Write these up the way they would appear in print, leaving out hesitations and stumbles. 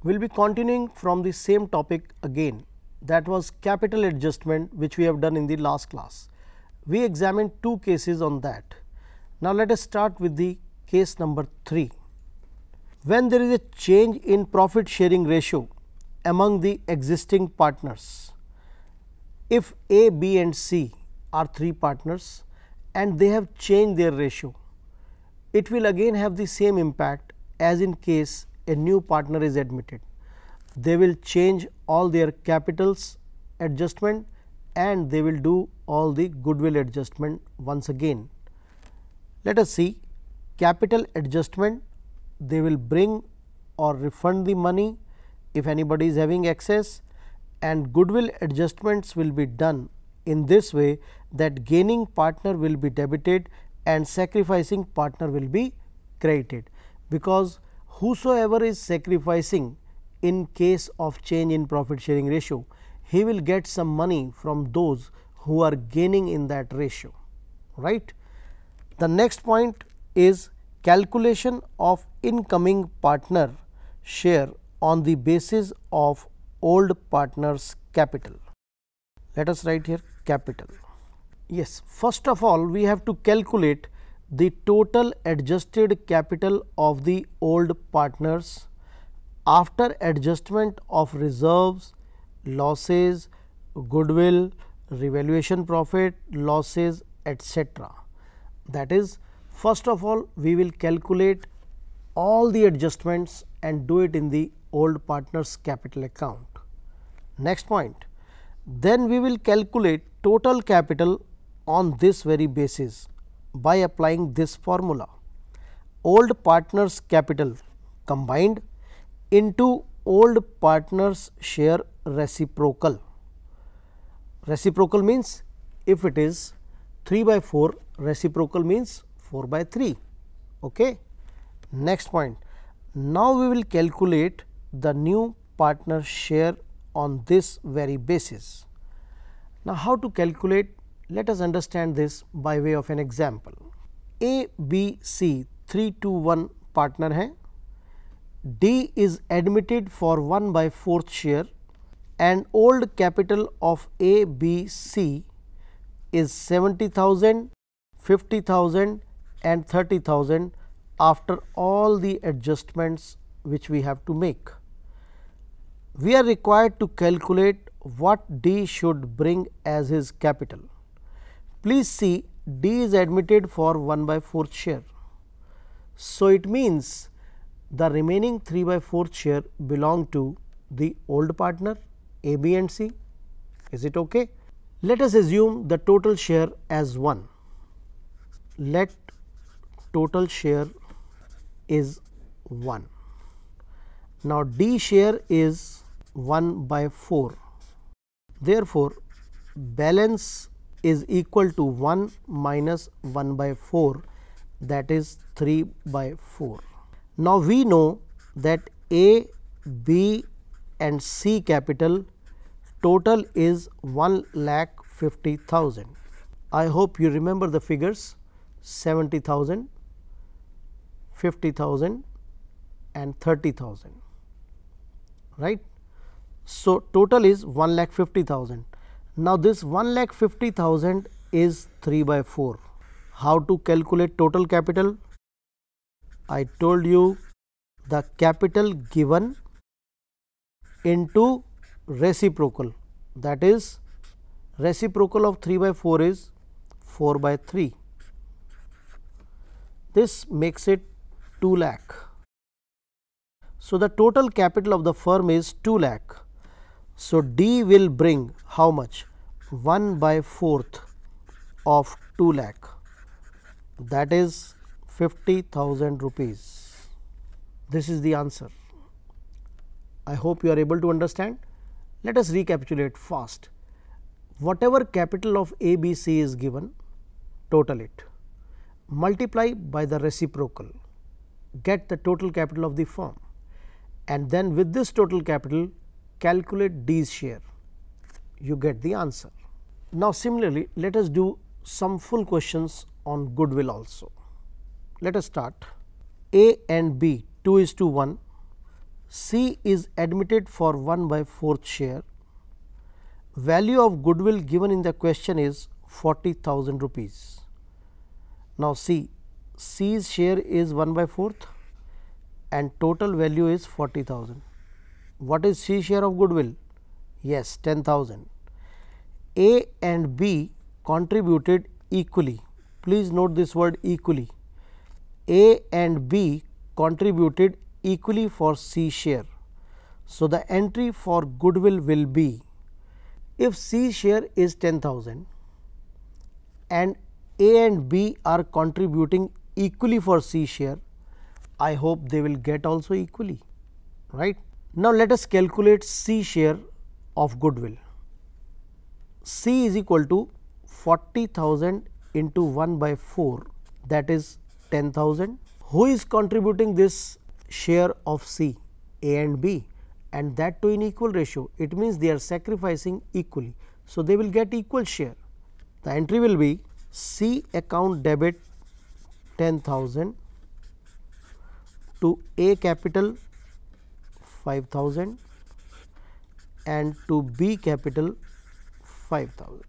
We will be continuing from the same topic again, that was capital adjustment, which we have done in the last class. We examined two cases on that. Now, let us start with the case number 3. When there is a change in profit sharing ratio among the existing partners, if A, B and C are 3 partners and they have changed their ratio, it will again have the same impact as in case a new partner is admitted. They will change all their capitals adjustment and they will do all the goodwill adjustment once again. Let us see capital adjustment. They will bring or refund the money if anybody is having excess, and goodwill adjustments will be done in this way that gaining partner will be debited and sacrificing partner will be credited, because whosoever is sacrificing in case of change in profit sharing ratio, he will get some money from those who are gaining in that ratio, right. The next point is calculation of incoming partner share on the basis of old partner's capital. Let us write here capital. Yes, first of all we have to calculate the total adjusted capital of the old partners after adjustment of reserves, losses, goodwill, revaluation profit, losses, etc. That is, first of all we will calculate all the adjustments and do it in the old partners capital account. Next point, then we will calculate total capital on this very basis by applying this formula: old partners capital combined into old partners share reciprocal. Reciprocal means if it is 3/4, reciprocal means 4/3. Okay. Next point, now we will calculate the new partner share on this very basis. Now, how to calculate? Let us understand this by way of an example. A, B, C 3 to 1 partner hai. D is admitted for 1/4 share and old capital of A, B, C is 70,000, 50,000 and 30,000 after all the adjustments which we have to make. We are required to calculate what D should bring as his capital. Please see, D is admitted for 1/4 share. So, it means the remaining 3/4 share belong to the old partner A, B and C. Is it okay? Let us assume the total share as 1. Let total share is 1. Now, D share is 1/4. Therefore, balance is equal to 1 minus 1/4, that is 3/4. Now, we know that A, B and C capital total is 1,50,000. I hope you remember the figures: 70,000, 50,000 and 30,000, right. So, total is 1,50,000. Now, this 1,50,000 is 3/4. How to calculate total capital? I told you the capital given into reciprocal, that is reciprocal of 3/4 is 4/3. This makes it 2 lakh. So, the total capital of the firm is 2 lakh. So, D will bring how much? 1/4 of 2 lakh, that is 50,000 rupees. This is the answer. I hope you are able to understand. Let us recapitulate fast. Whatever capital of A, B, C is given, total it, multiply by the reciprocal, get the total capital of the firm, and then with this total capital calculate D's share, you get the answer. Now, similarly, let us do some full questions on goodwill also. Let us start. A and B 2:1, C is admitted for 1/4 share. Value of goodwill given in the question is 40,000 rupees. Now, see, C's share is 1/4 and total value is 40,000. What is C share of goodwill? Yes, 10,000. A and B contributed equally. Please note this word equally. A and B contributed equally for C share. So, the entry for goodwill will be, if C share is 10,000 and A and B are contributing equally for C share, I hope they will get also equally, right. Now, let us calculate C share of goodwill. C is equal to 40,000 into 1/4, that is 10,000. Who is contributing this share of C? A and B, and that too in equal ratio. It means they are sacrificing equally. So, they will get equal share. The entry will be C account debit 10,000 to A capital 5,000 and to B capital 5,000.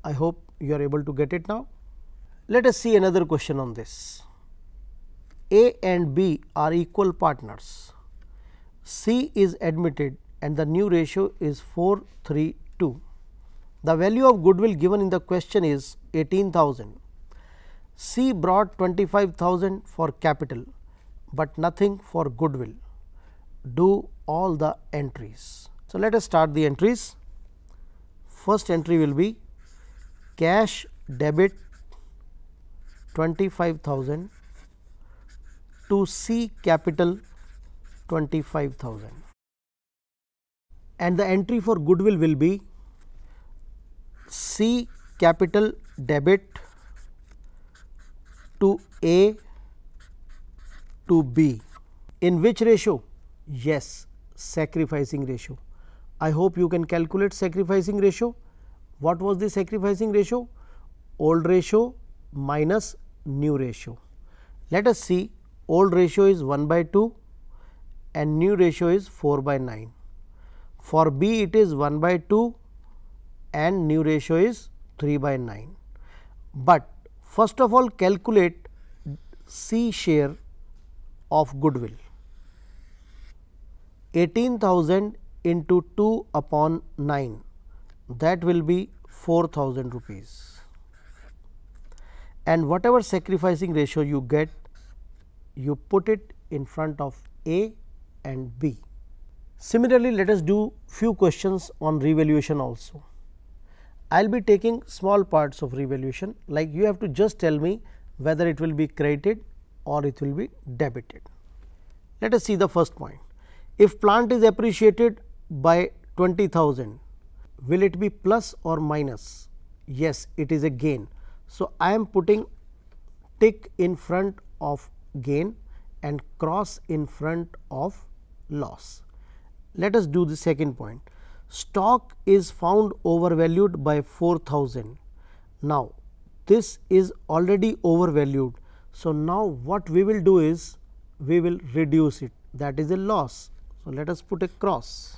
I hope you are able to get it now. Let us see another question on this. A and B are equal partners. C is admitted and the new ratio is 4:3:2. The value of goodwill given in the question is 18,000. C brought 25,000 for capital, but nothing for goodwill. Do all the entries. So, let us start the entries. First entry will be cash debit 25,000 to C capital 25,000, and the entry for goodwill will be C capital debit to A to B. In which ratio? Yes, sacrificing ratio. I hope you can calculate sacrificing ratio. What was the sacrificing ratio? Old ratio minus new ratio. Let us see, old ratio is 1/2 and new ratio is 4/9. For B it is 1/2 and new ratio is 3/9. But first of all calculate C share of goodwill. 18,000 into 2/9, that will be 4,000 rupees, and whatever sacrificing ratio you get, you put it in front of A and B. Similarly, let us do few questions on revaluation also. I will be taking small parts of revaluation, like you have to just tell me whether it will be credited or it will be debited. Let us see the first point. If plant is appreciated by 20,000, will it be plus or minus? Yes, it is a gain. So, I am putting tick in front of gain and cross in front of loss. Let us do the second point. Stock is found overvalued by 4,000. Now, this is already overvalued. So, now what we will do is we will reduce it, that is a loss. So, let us put a cross.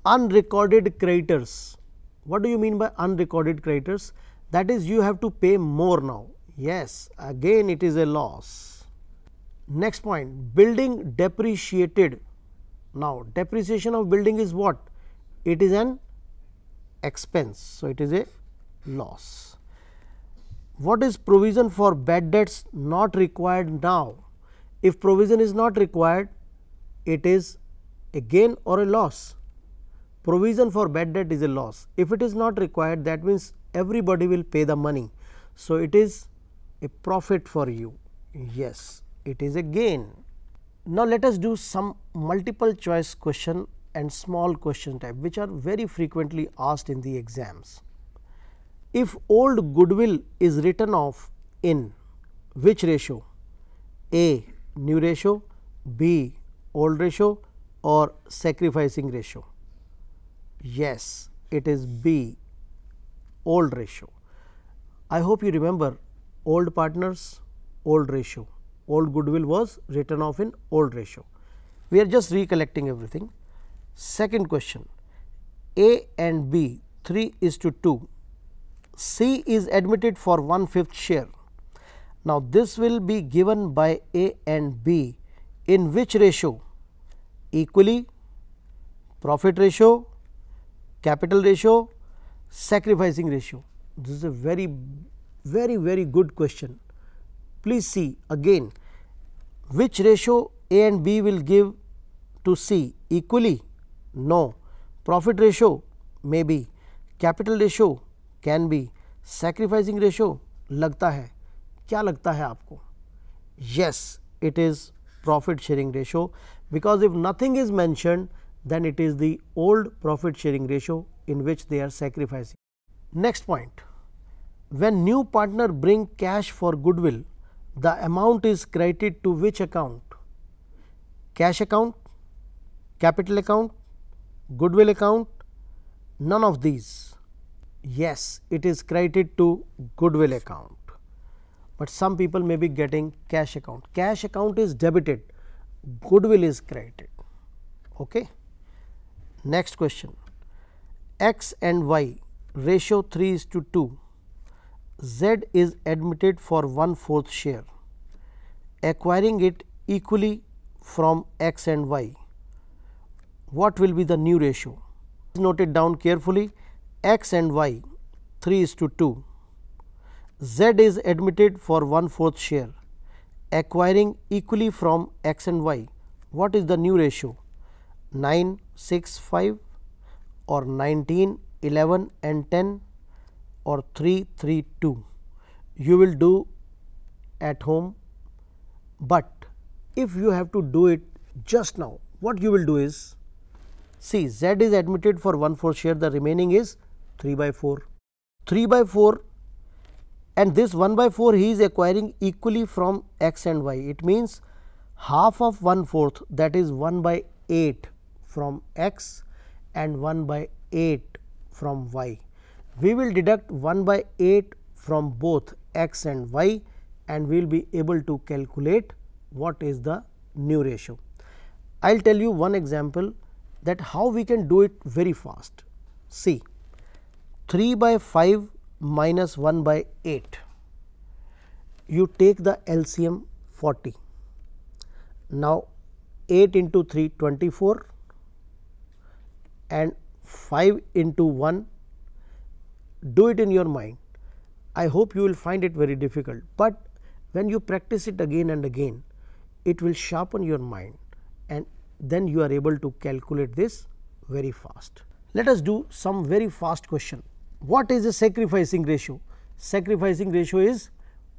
Unrecorded creditors. What do you mean by unrecorded creditors? That is, you have to pay more now. Yes, again it is a loss. Next point, building depreciated. Now, depreciation of building is what? It is an expense. So, it is a loss. What is provision for bad debts not required now? If provision is not required, it is a gain or a loss. Provision for bad debt is a loss. If it is not required, that means everybody will pay the money. So, it is a profit for you. Yes, it is a gain. Now, let us do some multiple choice question and small question type, which are very frequently asked in the exams. If old goodwill is written off in which ratio? A, new ratio, B, old ratio, or sacrificing ratio? Yes, it is B, old ratio. I hope you remember old partners, old ratio. Old goodwill was written off in old ratio. We are just recollecting everything. Second question, A and B 3:2. C is admitted for 1/5 share. Now, this will be given by A and B in which ratio? Equally, profit ratio, capital ratio, sacrificing ratio. This is a very good question. Please see again, which ratio A and B will give to C? Equally? No. Profit ratio? Maybe. Capital ratio? Can be. Sacrificing ratio? लगता है. क्या लगता है आपको? Yes, it is profit sharing ratio, because if nothing is mentioned, then it is the old profit sharing ratio in which they are sacrificing. Next point, when new partner bring cash for goodwill, the amount is credited to which account? Cash account, capital account, goodwill account, none of these. Yes, it is credited to goodwill account, but some people may be getting cash account. Cash account is debited, goodwill is credited. Okay. Next question, X and Y ratio 3:2. Z is admitted for 1/4 share, acquiring it equally from X and Y. What will be the new ratio? Note it down carefully. X and Y 3:2. Z is admitted for 1/4 share, acquiring equally from X and Y. What is the new ratio? 9:6:5 or 19:11 and 10 or 3:3:2. You will do at home, but if you have to do it just now, what you will do is, see, Z is admitted for 1/4 share, the remaining is 3/4. 3/4, and this 1/4 he is acquiring equally from X and Y. It means half of 1/4, that is 1/8 from X and 1/8 from Y. We will deduct 1/8 from both X and Y, and we will be able to calculate what is the new ratio. I will tell you one example that how we can do it very fast. See, 3/5 minus 1/8, you take the LCM 40. Now, 8 into 3 24 and 5 into 1, do it in your mind. I hope you will find it very difficult, but when you practice it again and again, it will sharpen your mind, and then you are able to calculate this very fast. Let us do some very fast question. What is a sacrificing ratio? Sacrificing ratio is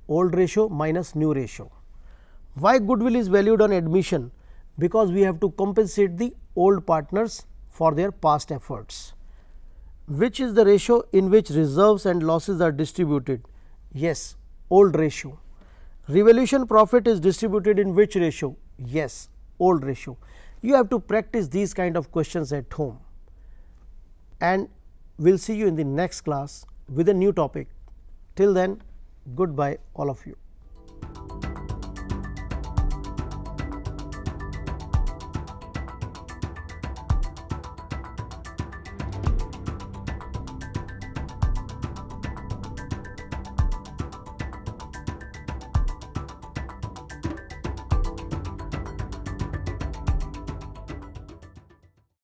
old ratio minus new ratio. Why goodwill is valued on admission? Because we have to compensate the old partners for their past efforts. Which is the ratio in which reserves and losses are distributed? Yes, old ratio. Revaluation profit is distributed in which ratio? Yes, old ratio. You have to practice these kind of questions at home, and we will see you in the next class with a new topic. Till then, goodbye all of you.